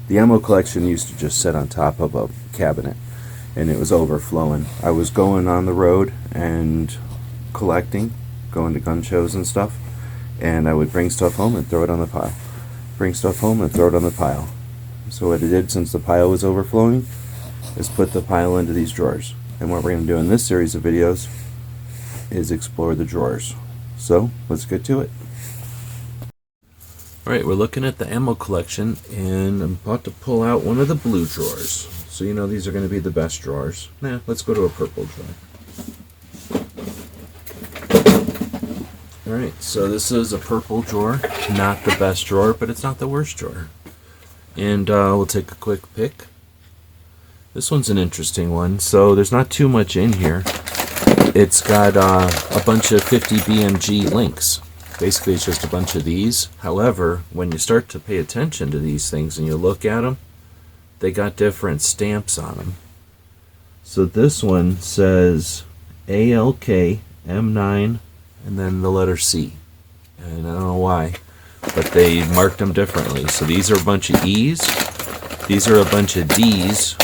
The ammo collection used to just sit on top of a cabinet, and it was overflowing. I was going on the road and collecting, going to gun shows and stuff, and I would bring stuff home and throw it on the pile. Bring stuff home and throw it on the pile. So what I did, since the pile was overflowing, is put the pile into these drawers. And what we're going to do in this series of videos is explore the drawers. So let's get to it. Alright, we're looking at the ammo collection, and I'm about to pull out one of the blue drawers. So you know these are going to be the best drawers. Nah, let's go to a purple drawer. Alright, so this is a purple drawer. Not the best drawer, but it's not the worst drawer. And we'll take a quick pick. This one's an interesting one. So there's not too much in here. It's got a bunch of 50 BMG links. Basically, it's just a bunch of these. However, when you start to pay attention to these things and you look at them, they got different stamps on them. So this one says ALK M9 and then the letter C. And I don't know why, but they marked them differently. So these are a bunch of E's. These are a bunch of D's.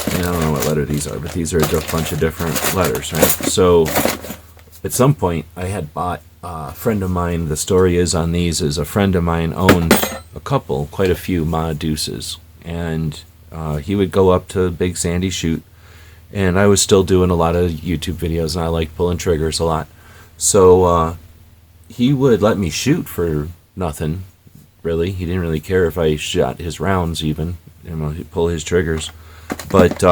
I don't know what letter these are, but these are a bunch of different letters, right? So at some point I had bought a friend of mine, the story is on these, is a friend of mine owned quite a few Ma Deuces, and he would go up to Big Sandy shoot, and I was still doing a lot of YouTube videos, and I liked pulling triggers a lot. So he would let me shoot for nothing, really. He didn't really care if I shot his rounds even, you know, he'd pull his triggers. But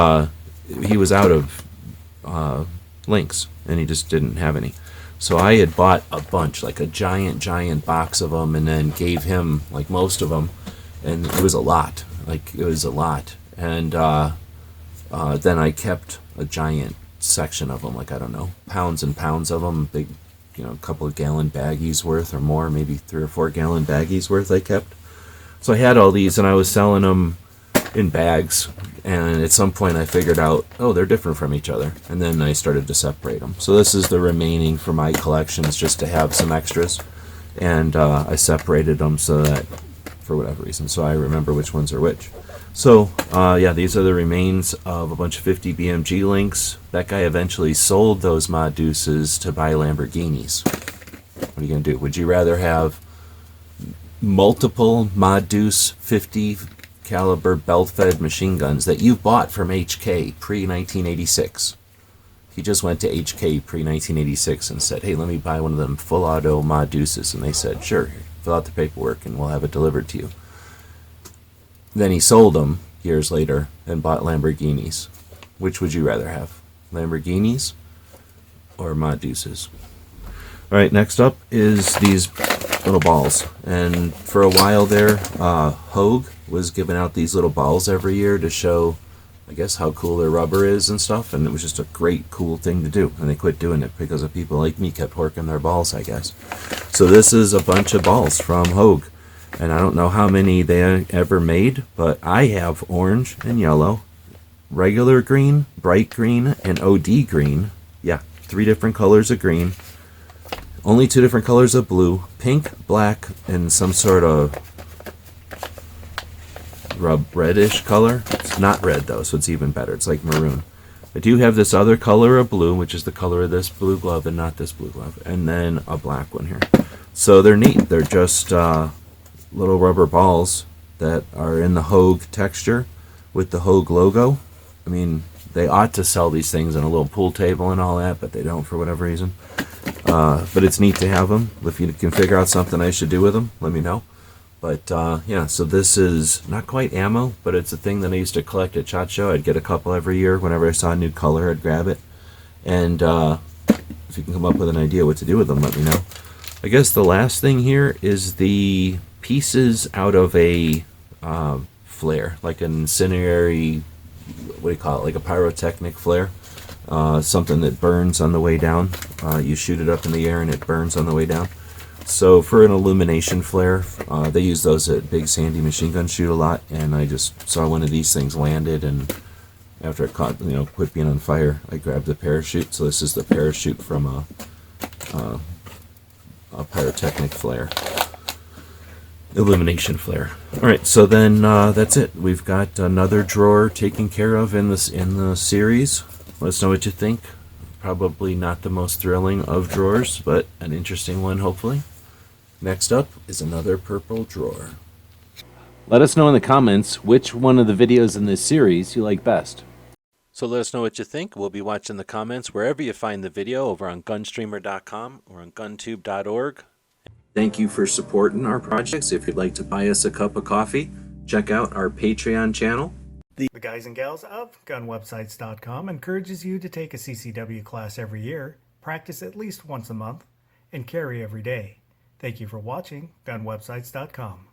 he was out of links, and he just didn't have any. So I had bought a bunch, like a giant box of them, and then gave him like most of them, and it was a lot. And then I kept a giant section of them, like, I don't know, pounds and pounds of them, big, you know, a couple of gallon baggies worth or more, maybe 3 or 4 gallon baggies worth I kept. So I had all these, and I was selling them in bags, and at some point I figured out, oh, they're different from each other, and then I started to separate them. So this is the remaining for my collections, just to have some extras, and I separated them so that, for whatever reason, so I remember which ones are which. So yeah, these are the remains of a bunch of 50 BMG links. That guy eventually sold those Ma Deuces to buy Lamborghinis. What are you gonna do? Would you rather have multiple Ma Deuce 50 caliber belt-fed machine guns that you bought from HK pre-1986? He just went to HK pre-1986 and said, hey, let me buy one of them full auto Ma Deuces, and they said, sure, fill out the paperwork and we'll have it delivered to you. Then he sold them years later and bought Lamborghinis. Which would you rather have, Lamborghinis or Ma Deuces? Alright, next up is these little balls, and for a while there Hogue was giving out these little balls every year to show, I guess, how cool their rubber is and stuff, and it was just a great, cool thing to do, and they quit doing it because of people like me kept horking their balls, I guess. So this is a bunch of balls from Hogue, and I don't know how many they ever made, but I have orange and yellow, regular green, bright green, and OD green. Yeah, 3 different colors of green, only 2 different colors of blue, pink, black, and some sort of reddish color. It's not red though, so it's even better. It's like maroon. I do have this other color of blue, which is the color of this blue glove and not this blue glove, and then a black one here. So they're neat. They're just little rubber balls that are in the Hogue texture with the Hogue logo. I mean, they ought to sell these things on a little pool table and all that, but they don't for whatever reason. But it's neat to have them. If you can figure out something I should do with them, let me know. But yeah, so this is not quite ammo, but it's a thing that I used to collect at SHOT Show. I'd get a couple every year. Whenever I saw a new color, I'd grab it. And if you can come up with an idea what to do with them, let me know. I guess the last thing here is the pieces out of a flare, like an incendiary, what do you call it, like a pyrotechnic flare. Something that burns on the way down. You shoot it up in the air and it burns on the way down. So for an illumination flare, they use those at Big Sandy machine gun shoot a lot, and I just saw one of these things landed, and after it caught, quit being on fire, I grabbed the parachute. So this is the parachute from a pyrotechnic flare. illumination flare. All right, so then that's it. We've got another drawer taken care of in the series. Let us know what you think. Probably not the most thrilling of drawers, but an interesting one, hopefully. Next up is another purple drawer. Let us know in the comments which one of the videos in this series you like best. So let us know what you think. We'll be watching the comments wherever you find the video, over on gunstreamer.com or on guntube.org. Thank you for supporting our projects. If you'd like to buy us a cup of coffee, check out our Patreon channel. The guys and gals of gunwebsites.com encourages you to take a CCW class every year, practice at least once a month, and carry every day. Thank you for watching gunwebsites.com.